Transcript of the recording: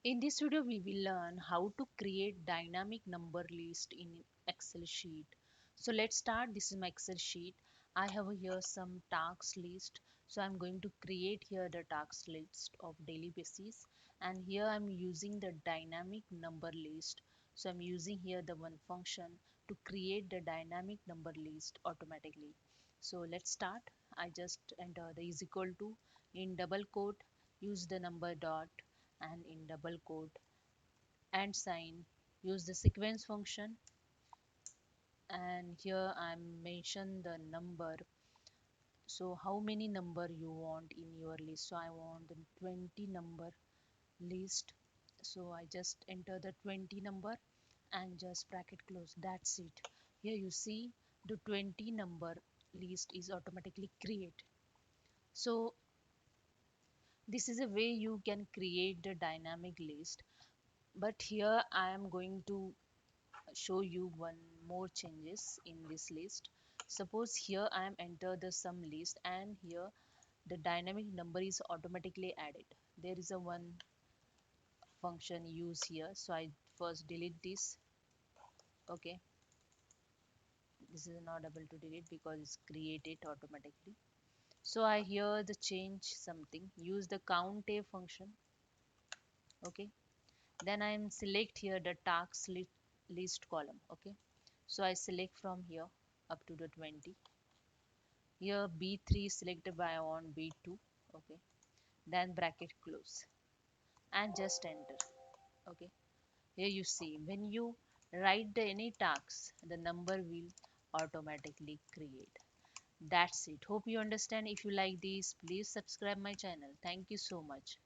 In this video, we will learn how to create dynamic number list in Excel sheet. So let's start. This is my Excel sheet. I have here some tasks list. So I'm going to create here the tasks list of daily basis. And here I'm using the dynamic number list. So I'm using here the one function to create the dynamic number list automatically. So let's start. I just enter the is equal to in double quote, use the number dot and in double quote and sign, use the sequence function, and here I'm mention the number. So how many number you want in your list? So I want the 20 number list. So I just enter the 20 number and just bracket close. That's it. Here you see the 20 number list is automatically created. So this is a way you can create the dynamic list. But here I am going to show you one more changes in this list. Suppose here I am enter the sum list and here the dynamic number is automatically added. There is a one function use here. So I first delete this. Okay, this is not able to delete because it's created automatically. So I here the change something, use the count a function. Okay, then I am select here the list column. Okay, so I select from here up to the 20. Here B3 selected by on B2. Okay, then bracket close and just enter. Okay, here you see when you write the any tasks, the number will automatically create. That's it. Hope you understand. If you like this, please subscribe my channel. Thank you so much.